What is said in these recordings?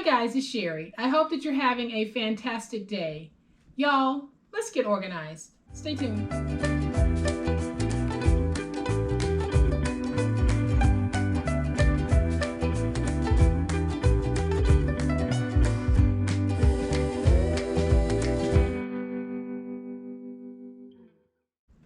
Hi guys, it's Sherry. I hope that you're having a fantastic day. Y'all, let's get organized. Stay tuned.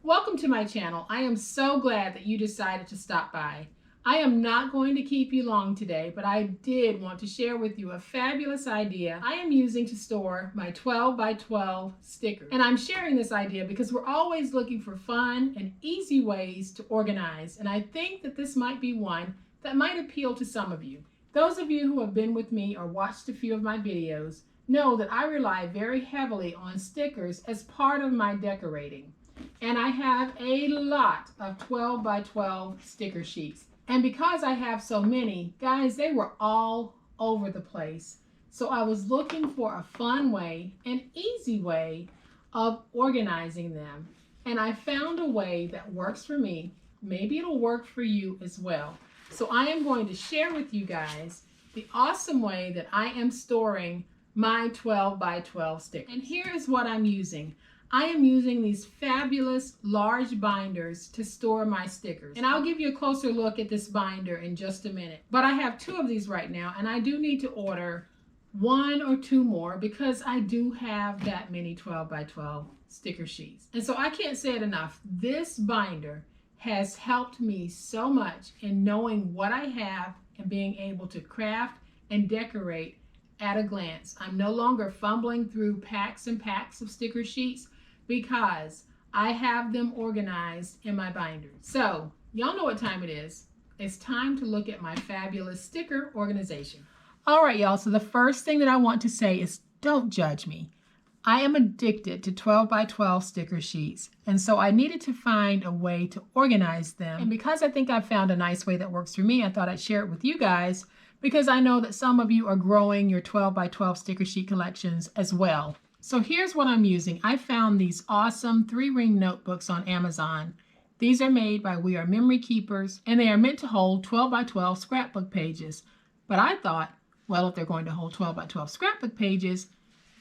Welcome to my channel. I am so glad that you decided to stop by. I am not going to keep you long today, but I did want to share with you a fabulous idea I am using to store my 12 by 12 stickers. And I'm sharing this idea because we're always looking for fun and easy ways to organize, and I think that this might be one that might appeal to some of you. Those of you who have been with me or watched a few of my videos know that I rely very heavily on stickers as part of my decorating. And I have a lot of 12 by 12 sticker sheets. And because I have so many, guys, they were all over the place. So I was looking for a fun way, an easy way of organizing them. And I found a way that works for me. Maybe it'll work for you as well. So I am going to share with you guys the awesome way that I am storing my 12 by 12 stickers. And here is what I'm using. I am using these fabulous large binders to store my stickers. And I'll give you a closer look at this binder in just a minute. But I have 2 of these right now, and I do need to order 1 or 2 more because I do have that many 12 by 12 sticker sheets. And so I can't say it enough. This binder has helped me so much in knowing what I have and being able to craft and decorate at a glance. I'm no longer fumbling through packs and packs of sticker sheets because I have them organized in my binder. So y'all know what time it is. It's time to look at my fabulous sticker organization. All right, y'all, so the first thing that I want to say is don't judge me. I am addicted to 12 by 12 sticker sheets, and so I needed to find a way to organize them. And because I think I've found a nice way that works for me, I thought I'd share it with you guys because I know that some of you are growing your 12 by 12 sticker sheet collections as well. So here's what I'm using. I found these awesome 3-ring notebooks on Amazon. These are made by We Are Memory Keepers, and they are meant to hold 12 by 12 scrapbook pages. But I thought, well, if they're going to hold 12 by 12 scrapbook pages,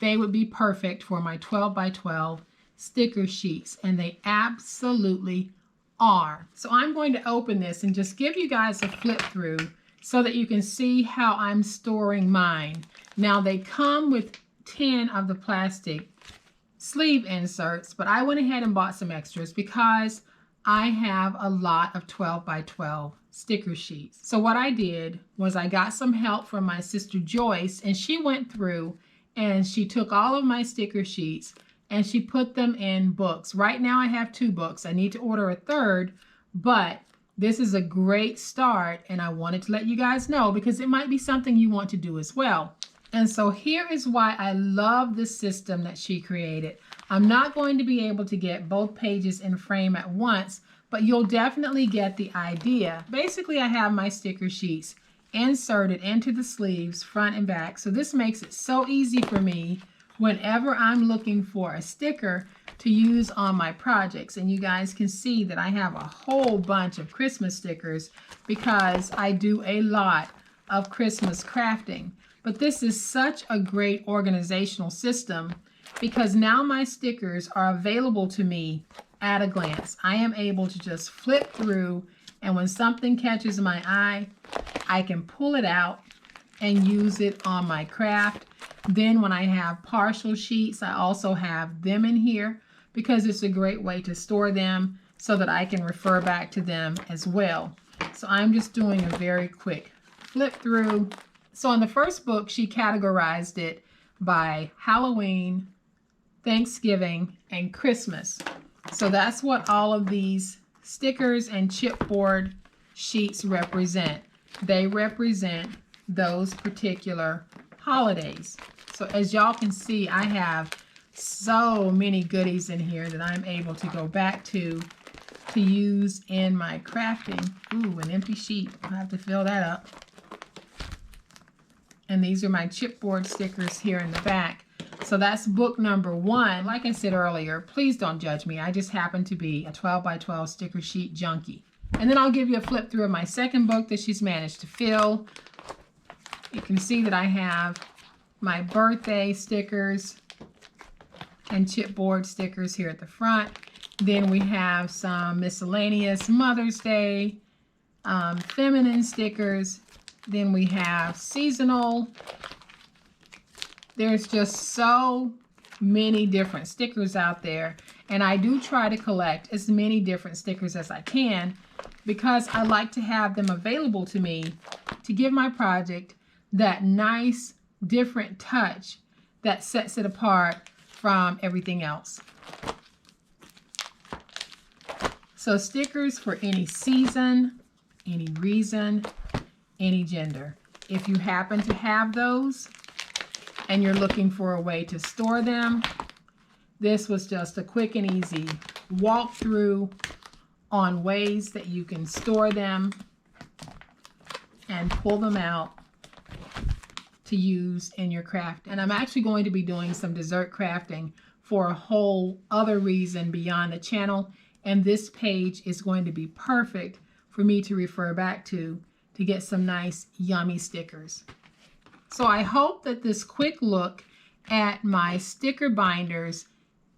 they would be perfect for my 12 by 12 sticker sheets, and they absolutely are. So I'm going to open this and just give you guys a flip through so that you can see how I'm storing mine. Now they come with 10 of the plastic sleeve inserts, but I went ahead and bought some extras because I have a lot of 12 by 12 sticker sheets. So what I did was I got some help from my sister Joyce, and she went through and she took all of my sticker sheets and she put them in books. Right now I have 2 books. I need to order a 3rd, but this is a great start, and I wanted to let you guys know because it might be something you want to do as well. And so here is why I love this system that she created. I'm not going to be able to get both pages in frame at once, but you'll definitely get the idea. Basically, I have my sticker sheets inserted into the sleeves, front and back. So this makes it so easy for me whenever I'm looking for a sticker to use on my projects. And you guys can see that I have a whole bunch of Christmas stickers because I do a lot of Christmas crafting. But this is such a great organizational system because now my stickers are available to me at a glance. I am able to just flip through, and when something catches my eye, I can pull it out and use it on my craft. Then when I have partial sheets, I also have them in here because it's a great way to store them so that I can refer back to them as well. So I'm just doing a very quick flip through. So in the first book, she categorized it by Halloween, Thanksgiving, and Christmas. So that's what all of these stickers and chipboard sheets represent. They represent those particular holidays. So as y'all can see, I have so many goodies in here that I'm able to go back to use in my crafting. Ooh, an empty sheet. I'll have to fill that up. And these are my chipboard stickers here in the back. So that's book number 1. Like I said earlier, please don't judge me. I just happen to be a 12 by 12 sticker sheet junkie. And then I'll give you a flip through of my second book that she's managed to fill. You can see that I have my birthday stickers and chipboard stickers here at the front. Then we have some miscellaneous Mother's Day, feminine stickers. Then we have seasonal. There's just so many different stickers out there, and I do try to collect as many different stickers as I can because I like to have them available to me to give my project that nice different touch that sets it apart from everything else. So stickers for any season, any reason, any gender. If you happen to have those and you're looking for a way to store them, this was just a quick and easy walkthrough on ways that you can store them and pull them out to use in your craft. And I'm actually going to be doing some dessert crafting for a whole other reason beyond the channel, and this page is going to be perfect for me to refer back to get some nice yummy stickers. So I hope that this quick look at my sticker binders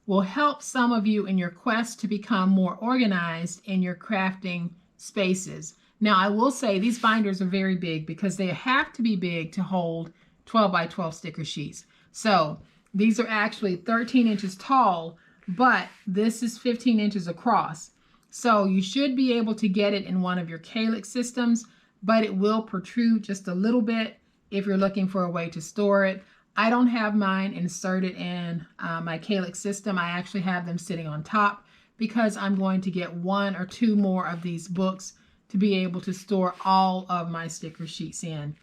will help some of you in your quest to become more organized in your crafting spaces. Now I will say these binders are very big because they have to be big to hold 12 by 12 sticker sheets. So these are actually 13 inches tall, but this is 15 inches across. So you should be able to get it in one of your calyx systems, but it will protrude just a little bit if you're looking for a way to store it. I don't have mine inserted in my calyx system. I actually have them sitting on top because I'm going to get 1 or 2 more of these books to be able to store all of my sticker sheets in.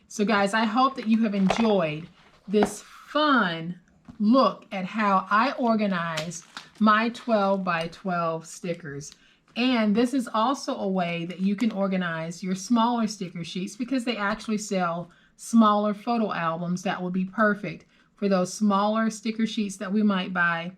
So guys, I hope that you have enjoyed this fun look at how I organize my 12 by 12 stickers. And this is also a way that you can organize your smaller sticker sheets because they actually sell smaller photo albums that will be perfect for those smaller sticker sheets that we might buy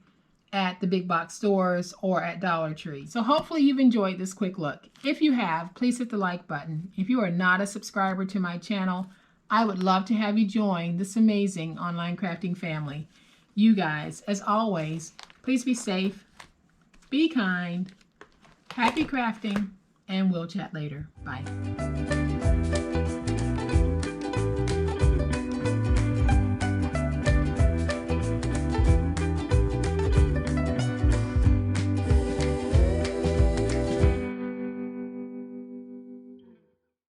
at the big box stores or at Dollar Tree. So hopefully you've enjoyed this quick look. If you have, please hit the like button. If you are not a subscriber to my channel, I would love to have you join this amazing online crafting family. You guys, as always, please be safe, be kind, happy crafting, and we'll chat later. Bye.